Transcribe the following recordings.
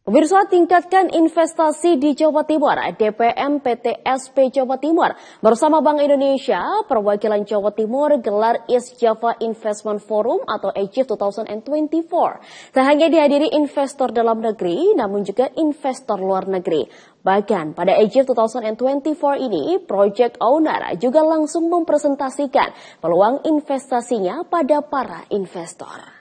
Pemirsa, tingkatkan investasi di Jawa Timur. DPM PTSP Jawa Timur bersama Bank Indonesia, perwakilan Jawa Timur gelar East Java Investment Forum atau EJIF 2024. Tak hanya dihadiri investor dalam negeri, namun juga investor luar negeri. Bahkan pada EJIF 2024 ini, project owner juga langsung mempresentasikan peluang investasinya pada para investor.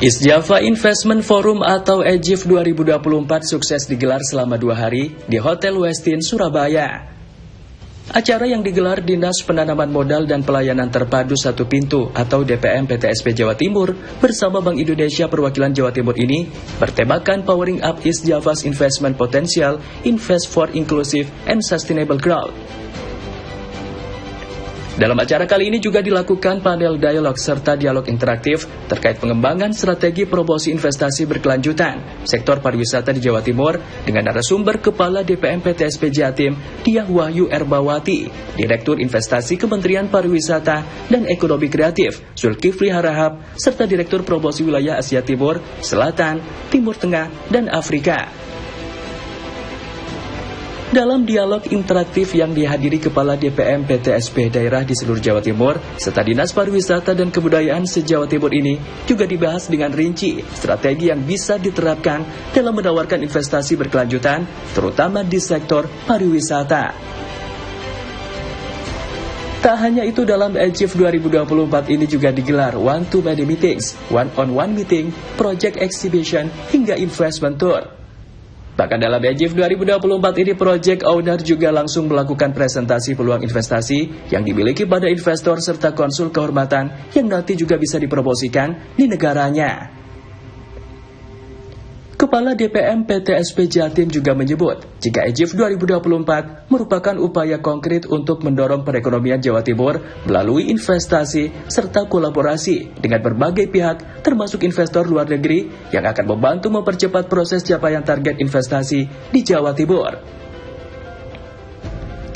East Java Investment Forum atau EJIF 2024 sukses digelar selama 2 hari di Hotel Westin, Surabaya. Acara yang digelar Dinas Penanaman Modal dan Pelayanan Terpadu Satu Pintu atau DPM PTSP Jawa Timur bersama Bank Indonesia perwakilan Jawa Timur ini bertemakan Powering Up East Java's Investment Potential, Invest for Inclusive and Sustainable Growth. Dalam acara kali ini juga dilakukan panel dialog serta dialog interaktif terkait pengembangan strategi promosi investasi berkelanjutan sektor pariwisata di Jawa Timur dengan narasumber Kepala DPM PTSP Jatim Diah Wahyu Erbawati, Direktur Investasi Kementerian Pariwisata dan Ekonomi Kreatif Zulkifli Harahap, serta Direktur Promosi Wilayah Asia Timur, Selatan, Timur Tengah, dan Afrika. Dalam dialog interaktif yang dihadiri Kepala DPM PTSP daerah di seluruh Jawa Timur, serta Dinas Pariwisata dan Kebudayaan se-Jawa Timur ini juga dibahas dengan rinci strategi yang bisa diterapkan dalam menawarkan investasi berkelanjutan, terutama di sektor pariwisata. Tak hanya itu, dalam EJIF 2024 ini juga digelar one-to-many meetings, one-on-one meeting, project exhibition, hingga investment tour. Bahkan dalam EJIF 2024 ini, project owner juga langsung melakukan presentasi peluang investasi yang dimiliki pada investor serta konsul kehormatan yang nanti juga bisa dipromosikan di negaranya. Kepala DPM PTSP Jatim juga menyebut, jika EJIF 2024 merupakan upaya konkret untuk mendorong perekonomian Jawa Timur melalui investasi serta kolaborasi dengan berbagai pihak, termasuk investor luar negeri yang akan membantu mempercepat proses capaian target investasi di Jawa Timur.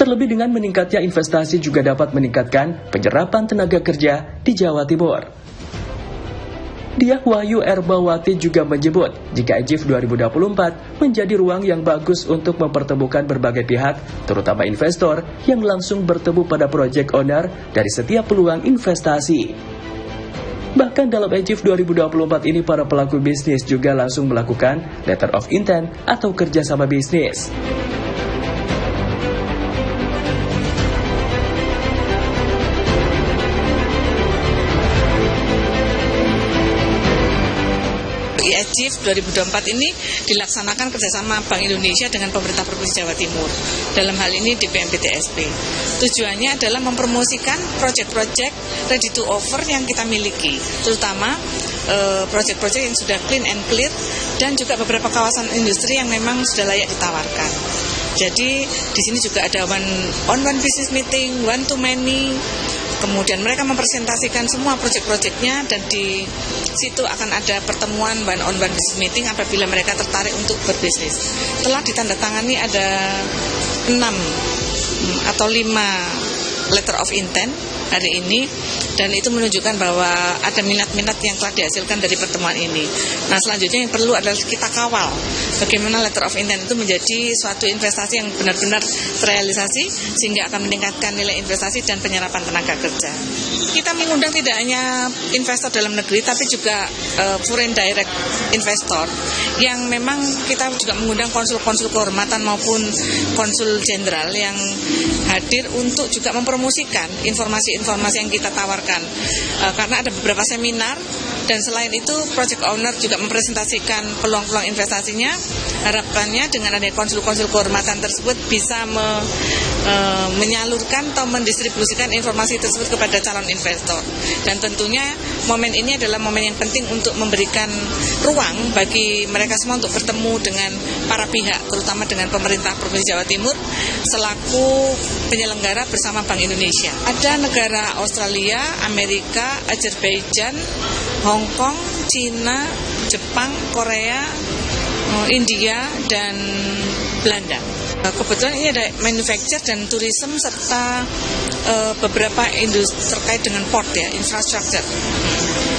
Terlebih dengan meningkatnya investasi juga dapat meningkatkan penyerapan tenaga kerja di Jawa Timur. Diah Wahyu Erbawati juga menyebut jika EJIF 2024 menjadi ruang yang bagus untuk mempertemukan berbagai pihak, terutama investor yang langsung bertemu pada project owner dari setiap peluang investasi. Bahkan dalam EJIF 2024 ini para pelaku bisnis juga langsung melakukan letter of intent atau kerjasama bisnis. EJIF 2024 ini dilaksanakan kerjasama Bank Indonesia dengan pemerintah Provinsi Jawa Timur. Dalam hal ini DPM PTSP. Tujuannya adalah mempromosikan proyek-proyek ready to offer yang kita miliki, terutama proyek-proyek yang sudah clean and clear dan juga beberapa kawasan industri yang memang sudah layak ditawarkan. Jadi di sini juga ada one-on-one business meeting, one-to-many. Kemudian mereka mempresentasikan semua proyek-proyeknya dan di situ akan ada pertemuan one-on-one business meeting apabila mereka tertarik untuk berbisnis. Telah ditandatangani ada 6 atau 5 letter of intent hari ini, dan itu menunjukkan bahwa ada minat-minat yang telah dihasilkan dari pertemuan ini. Nah, selanjutnya yang perlu adalah kita kawal bagaimana letter of intent itu menjadi suatu investasi yang benar-benar terrealisasi sehingga akan meningkatkan nilai investasi dan penyerapan tenaga kerja. Kita mengundang tidak hanya investor dalam negeri tapi juga foreign direct investor yang memang kita juga mengundang konsul-konsul kehormatan maupun konsul jenderal yang hadir untuk juga mempromosikan informasi-informasi yang kita tawarkan. Karena ada beberapa seminar dan selain itu project owner juga mempresentasikan peluang-peluang investasinya. Harapannya dengan adanya konsul-konsul kehormatan tersebut bisa menyalurkan atau mendistribusikan informasi tersebut kepada calon investor. Dan tentunya momen ini adalah momen yang penting untuk memberikan ruang bagi mereka semua untuk bertemu dengan para pihak, terutama dengan pemerintah Provinsi Jawa Timur selaku penyelenggara bersama Bank Indonesia. Ada negara Australia, Amerika, Azerbaijan, Hong Kong, Cina, Jepang, Korea, India, dan Belanda. Kebetulan ini ada manufacture dan tourism serta beberapa industri terkait dengan port ya, infrastructure,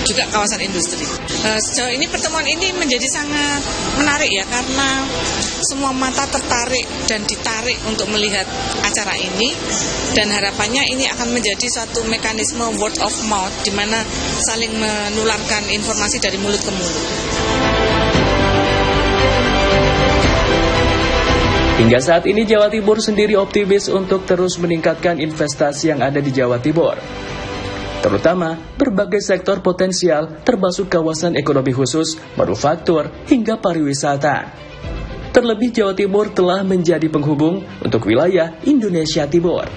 juga kawasan industri. Sejauh ini pertemuan ini menjadi sangat menarik ya, karena semua mata tertarik dan ditarik untuk melihat acara ini, dan harapannya ini akan menjadi suatu mekanisme word of mouth di mana saling menularkan informasi dari mulut ke mulut. Hingga saat ini Jawa Timur sendiri optimis untuk terus meningkatkan investasi yang ada di Jawa Timur, terutama berbagai sektor potensial termasuk kawasan ekonomi khusus, manufaktur, hingga pariwisata. Terlebih Jawa Timur telah menjadi penghubung untuk wilayah Indonesia Timur.